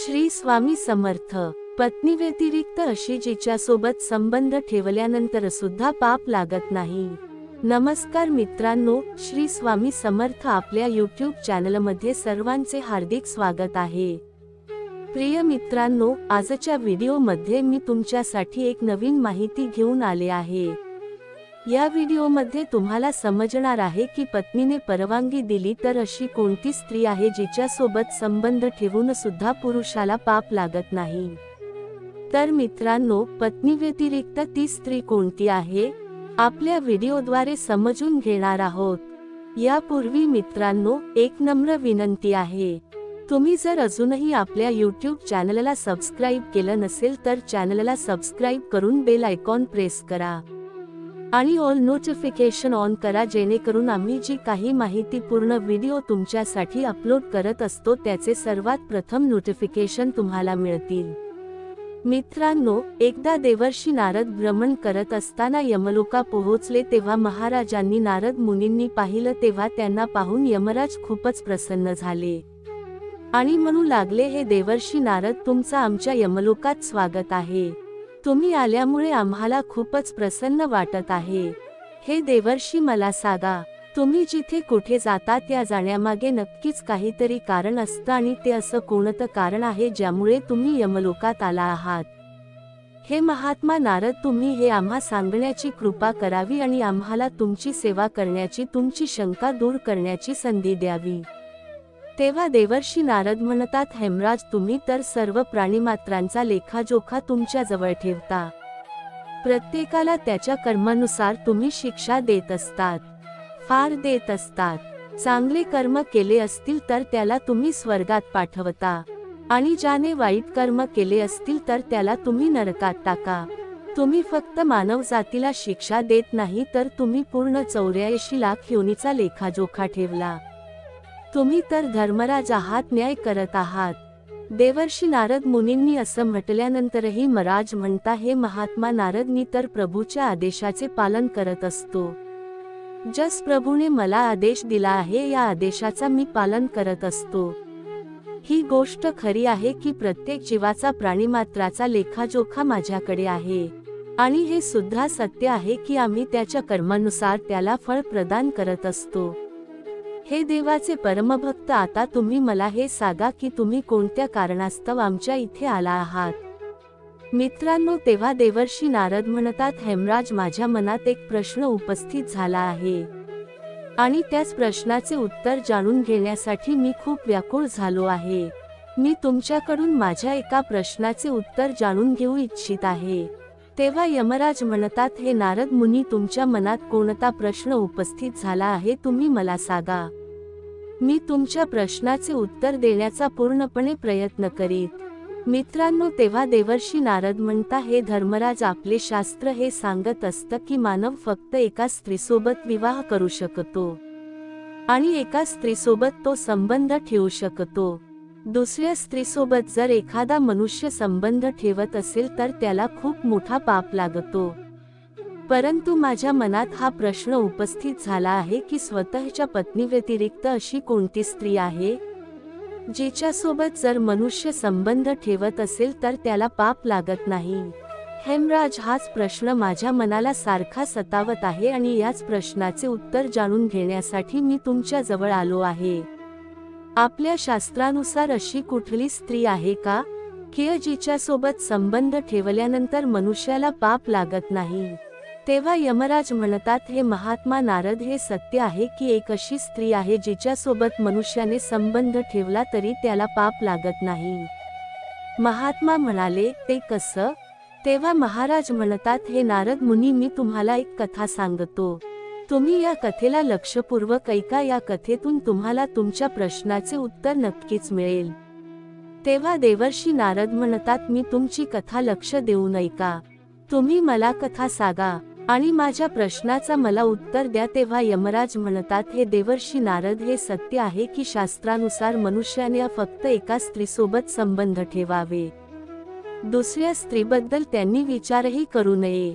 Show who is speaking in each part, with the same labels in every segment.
Speaker 1: श्री स्वामी समर्थ. पत्नी व्यतिरिक्त अशी जिच्यासोबत संबंध ठेवल्यानंतर सुद्धा पाप लागत नाही. नमस्कार मित्रांनो, श्री स्वामी समर्थ आपल्या यूट्यूब चॅनलमध्ये सर्वांचे हार्दिक स्वागत आहे. प्रिय मित्रांनो, आजच्या व्हिडिओमध्ये मी तुमच्यासाठी एक नवीन माहिती घेऊन आले आहे. या व्हिडिओमध्ये तुम्हाला समजणार आहे की पत्नीने परवानगी दिली तर अशी कोणती स्त्री आहे जिच्यासोबत संबंध ठेवून सुद्धा पुरुषाला पाप लागत नाही. तर मित्रांनो, पत्नी व्यतिरिक्त ती स्त्री कोणती आहे, आपल्या व्हिडिओद्वारे समजून घेणार आहोत. यापूर्वी मित्रांनो, एक नम्र विनंती आहे. तुम्ही जर अजूनही आपल्या यूट्यूब चॅनलला सबस्क्राईब केलं नसेल तर चॅनलला सबस्क्राईब करून बेल आयकॉन प्रेस करा आणि ऑल नोटिफिकेशन ऑन करा, जेणेकरून आम्ही जी काही माहितीपूर्ण व्हिडिओ तुमच्यासाठी अपलोड करत असतो त्याचे सर्वात प्रथम नोटिफिकेशन तुम्हाला मिळतील. मित्रांनो, एकदा देवर्षी नारद भ्रमण करत असताना यमलोका पोहोचले तेव्हा महाराजांनी नारद मुनींनी पाहिलं तेव्हा त्यांना पाहून यमराज खूपच प्रसन्न झाले आणि म्हणू लागले, हे देवर्षी नारद, तुमचा आमच्या यमलोकात स्वागत आहे. तुम्ही आल्यामुळे आम्हाला खूपच प्रसन्न वाटत आहे. हे देवर्षी, मला सांगा, तुम्ही जिथे कुठे जाता त्या जाण्यामागे नक्कीच काहीतरी कारण असतं आणि ते असं कोणतं कारण आहे ज्यामुळे तुम्ही यमलोकात आला आहात. हे महात्मा नारद, तुम्ही हे आम्हा सांगण्याची कृपा करावी आणि आम्हाला तुमची सेवा करण्याची, तुमची शंका दूर करण्याची संधी द्यावी. तेव्हा देवर्षी नारद म्हणतात, हेमराज, तुम्ही तर सर्व प्राणीमात्रांचा लेखाजोखा तुमच्या जवळ ठेवता. प्रत्येकाला त्याच्या कर्मानुसार तुम्ही शिक्षा देत असतात, फार देत असतात. चांगले कर्म केले असतील तर त्याला तुम्ही स्वर्गात पाठवता आणि ज्याने वाईट कर्म केले असतील तर त्याला तुम्ही नरकात टाका. तुम्ही फक्त मानव जातीला शिक्षा देत नाही तर तुम्ही पूर्ण 84 लाख योनीचा लेखाजोखा ठेवला. तुम्ही तर धर्मराज आहात, न्याय करत आहात. देवर्षी नारद मुनींनी असं म्हटल्यानंतरही महाराज म्हणता, हे महात्मा नारद, मी तर प्रभूच्या आदेशाचे पालन करत असतो. जस प्रभूने मला आदेश दिला आहे या आदेशाचा मी पालन करत असतो. ही गोष्ट खरी आहे की प्रत्येक जीवाचा, प्राणीमात्राचा लेखाजोखा माझ्याकडे आहे आणि हे सुद्धा सत्य आहे की आम्ही त्याच्या कर्मानुसार त्याला फळ प्रदान करत असतो. हे देवाचे परमभक्त, आता तुम्ही मला हे सांगा की तुम्ही कोणत्या कारणास्तव आमच्या इथे आला आहात. मित्रांनो, तेव्हा देवर्षी नारद म्हणतात, हेमराज, माझ्या मनात एक प्रश्न उपस्थित झाला आहे आणि त्याच प्रश्नाचे उत्तर जाणून घेण्यासाठी मी खूप व्याकुळ झालो आहे. मी तुमच्याकडून माझ्या एका प्रश्नाचे उत्तर जाणून घेऊ इच्छित आहे. तेव्हा यमराज म्हणतात, हे नारद मुनी, तुमच्या मनात कोणता प्रश्न उपस्थित झाला आहे तुम्ही मला सांगा. मी तुमच्या प्रश्नाचे उत्तर देण्याचा पूर्णपणे प्रयत्न करीत. मित्रांनो, तेव्हा देवर्षी नारद म्हणता, हे धर्मराज, आपले शास्त्र हे सांगत असतं की मानव फक्त एका स्त्रीसोबत विवाह करू शकतो आणि एका स्त्रीसोबत तो संबंध ठेवू शकतो. दुसऱ्या स्त्रीसोबत जर एखादा मनुष्य संबंध ठेवत असेल तर त्याला खूप मोठा पाप लागतो. परंतु माझ्या मनात हा प्रश्न उपस्थित झाला आहे की स्वतःच्या पत्नी व्यतिरिक्त अशी कोणती स्त्री आहे जिच्यासोबत जर मनुष्य संबंध ठेवत असेल तर त्याला पाप लागत नाही. हेमराज, हाच प्रश्न माझ्या मनाला सारखा सतावत आहे आणि याच प्रश्नाचे उत्तर जाणून घेण्यासाठी मी तुमच्या जवळ आलो आहे. आपल्या शास्त्रानुसार अशी कुठली स्त्री आहे का की जिच्यासोबत संबंध ठेवल्यानंतर मनुष्याला पाप लागत नाही. तेव्हा यमराज म्हणतात, हे महात्मा नारद, हे सत्य आहे की एक अशी स्त्री आहे जिच्यासोबत मनुष्याने संबंध ठेवला तरी त्याला पाप लागत नाही. महात्मा म्हणाले, ते कसं? तेव्हा महाराज म्हणतात, हे नारद मुनी, मी तुम्हाला एक कथा सांगतो. तुम्ही या कथेला लक्षपूर्वक ऐका. या कथेतून तुम्हाला तुमच्या प्रश्नाचे उत्तर नक्कीच मिळेल. तेव्हा देवर्षी नारद म्हणतात, मी तुमची कथा लक्ष देऊन ऐका. तुम्ही मला कथा सांगा आणि माझ्या प्रश्नाचा मला उत्तर द्या. तेव्हा यमराज म्हणतात, हे देवर्षी नारद, हे सत्य आहे की शास्त्रानुसार मनुष्याने फक्त एका स्त्रीसोबत संबंध ठेवावे. दुसऱ्या स्त्रीबद्दल त्यांनी विचारही करू नये.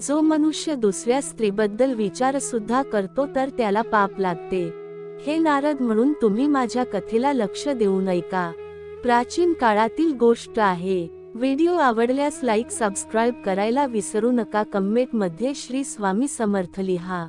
Speaker 1: जो मनुष्य दुसऱ्या स्त्रीबद्दल विचार सुद्धा करतो तर त्याला पाप लागते. हे नारद, म्हणून तुम्ही माझ्या कथेला लक्ष देऊन ऐका. प्राचीन काळातील गोष्ट आहे. व्हिडिओ आवडल्यास लाईक सबस्क्राईब करायला विसरू नका. कमेंट मध्ये श्री स्वामी समर्थ लिहा.